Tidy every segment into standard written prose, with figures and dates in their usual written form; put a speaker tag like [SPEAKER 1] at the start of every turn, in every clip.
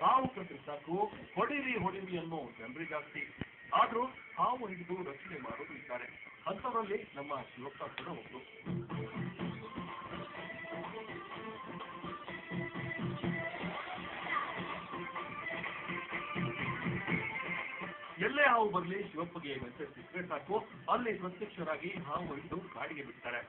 [SPEAKER 1] ಹಾವು ಕಂಡ್ರೆ ಸಾಕು ಹೊಡಿರಿ ಹೊಡಿರಿ ಅನ್ನೋ ಜನರೇ ಜಾಸ್ತಿ. ಆದ್ರೂ ಹಾವು ಹಿಡಿದು ರಕ್ಷಣೆ ಮಾಡೋರು ಇದ್ದಾರೆ. ಅಂತವರಲ್ಲಿ ನಮ್ಮ ಶಿವಪ್ಪ ಕೂಡ ಒಬ್ರು. ಎಲ್ಲೇ ಹಾವು ಬರ್ಲಿ ಶಿವಪ್ಪಗೆ ಮೆಸೇಜ್ ಸಿಕ್ಕರೆ ಸಾಕು ಅಲ್ಲಿ ಪ್ರತ್ಯಕ್ಷರಾಗಿ ಹಾವು ಹಿಡಿದು ಕಾಡಿಗೆ ಬಿಡ್ತಾರೆ.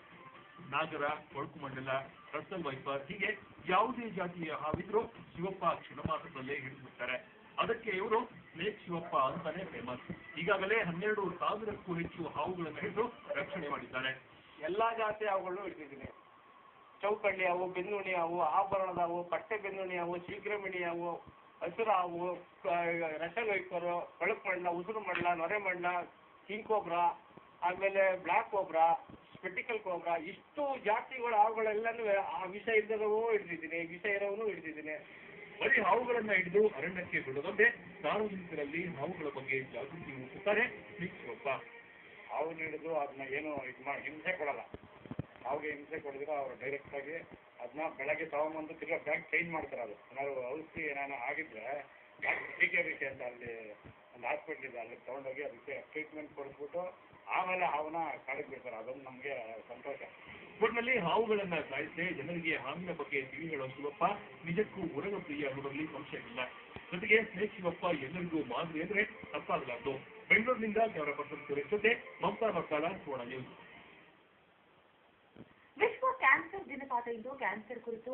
[SPEAKER 1] ನಾಗರ, ಕೊಳಕು ಮಂಡಲ, ರಸಲ್ ವೈಪರ್ ಹೀಗೆ ಯಾವುದೇ ಜಾತಿಯ ಹಾವಿದ್ರೂ ಶಿವಪ್ಪ ಕ್ಷಣಮಾತ್ರದಲ್ಲೇ ಹಿಡಿದುಬಿಡ್ತಾರೆ. ಅದಕ್ಕೆ ಇವರು ಸ್ನೇಕ್ ಶಿವಪ್ಪ ಅಂತಾನೆ ಫೇಮಸ್. ಈಗಾಗಲೇ 12,000ಕ್ಕೂ ಹೆಚ್ಚು ಹಾವುಗಳನ್ನು ಹಿಡಿದು ರಕ್ಷಣೆ ಮಾಡಿದ್ದಾರೆ.
[SPEAKER 2] ಎಲ್ಲಾ ಜಾತಿ ಹಾವುಗಳನ್ನು ಹಿಡಿದಿದ್ದೀನಿ. ಚೌಕಳ್ಳಿ ಹಾವು, ಬೆನ್ನುಣಿ ಹಾವು, ಆಭರಣದ ಹಾವು, ಪಟ್ಟೆ ಬೆನ್ನುಣಿ ಹಾವು, ಶೀಘ್ರಮಿಣಿ ಹಾವು, ಹಸಿರು ಹಾವು, ರಸಲ್ ವೈಪರು, ಕೊಳಕು ಮಂಡಲ, ಉಸಿರು ಮಂಡಲ, ನೊರೆ ಮಂಡಲ, ಕಿಂಗ್ ಕೋಬ್ರಾ, ಆಮೇಲೆ ಬ್ಲಾಕ್ ಕೋಬ್ರಾ, ಸ್ಪೆಟಿಕಲ್ ಕೋಬ್ರಾ, ಇಷ್ಟು ಜಾತಿಗಳ ಹಾವುಗಳೆಲ್ಲನೂ ಆ ವಿಷ ಇದ್ದವೂ ಹಿಡಿದಿದ್ದೀನಿ, ವಿಷ ಇರೋವನು ಹಿಡಿದಿದ್ದೀನಿ.
[SPEAKER 1] ಬರೀ ಹಾವುಗಳನ್ನ ಹಿಡಿದು ಅರಣ್ಯಕ್ಕೆ ಬಿಡೋದಂತೆ ಸಾರ್ವಜನಿಕರಲ್ಲಿ ಹಾವುಗಳ ಬಗ್ಗೆ ಜಾಗೃತಿ ಮೂಡಿಸುತ್ತಾರೆ ಸ್ನೇಕ್ ಶಿವಪ್ಪ.
[SPEAKER 2] ಹಾವು ಹಿಡಿದು ಅದನ್ನ ಏನು ಹಿಂಸೆ ಕೊಡಲ್ಲ. ಹಾವಿಗೆ ಹಿಂಸೆ ಕೊಡಿದ್ರೆ ಅವರು ಡೈರೆಕ್ಟ್ ಆಗಿ ಅದನ್ನ ಬೆಳಗ್ಗೆ ತಗೊಂಬಂದು ತಿರ್ಗಾ ಬ್ಯಾಗ್ ಚೇಂಜ್ ಮಾಡ್ತಾರೆ. ಅದು ಏನಾದ್ರು ಔಷಧಿ ಏನಾನ ಆಗಿದ್ರೆ BKBK ಅಂತ ಅಲ್ಲಿ ಒಂದು ಹಾಸ್ಪಿಟ್ಲ್ ಇದೆ, ಅಲ್ಲಿ ತೊಗೊಂಡೋಗಿ ಅದಕ್ಕೆ ಟ್ರೀಟ್ಮೆಂಟ್ ಕೊಡಿಸ್ಬಿಟ್ಟು ಆಮೇಲೆ ಹಾವನ್ನ ಕಾಡಿಗೆ ಬಿಡ್ತಾರೆ. ಅದೊಂದು ನಮಗೆ ಸಂತೋಷ.
[SPEAKER 1] ಒಟ್ಟಿನಲ್ಲಿ ಹಾವುಗಳನ್ನ ಸಾಯಿಸದೆ ಜನರಿಗೆ ಹಾವಿನ ಬಗ್ಗೆ ತಿಳಿ ಹೇಳೋ ಶಿವಪ್ಪ ನಿಜಕ್ಕೂ ಉರಗ ಪ್ರಿಯ ಅನ್ನೋದ್ರಲ್ಲಿ ಸಂಶಯವಿಲ್ಲ. ಜೊತೆಗೆ ಸ್ನೇಕ್ ಶಿವಪ್ಪ ಎಲ್ಲರಿಗೂ ಮಾದರಿ ಅಂದ್ರೆ ತಪ್ಪಾಗಲಾರದು. ಬೆಂಗಳೂರಿನಿಂದ ಕ್ಯಾಮರಾ ಪರ್ಸನ್ ಸುರೇಶ್ ಜೊತೆ ಮಮತಾ ಮಸಾಲ, ಸುವರ್ಣ ನ್ಯೂಸ್.
[SPEAKER 3] ವಿಶ್ವ ಕ್ಯಾನ್ಸರ್ ದಿನವಾದ ಇಂದು ಕ್ಯಾನ್ಸರ್ ಕುರಿತು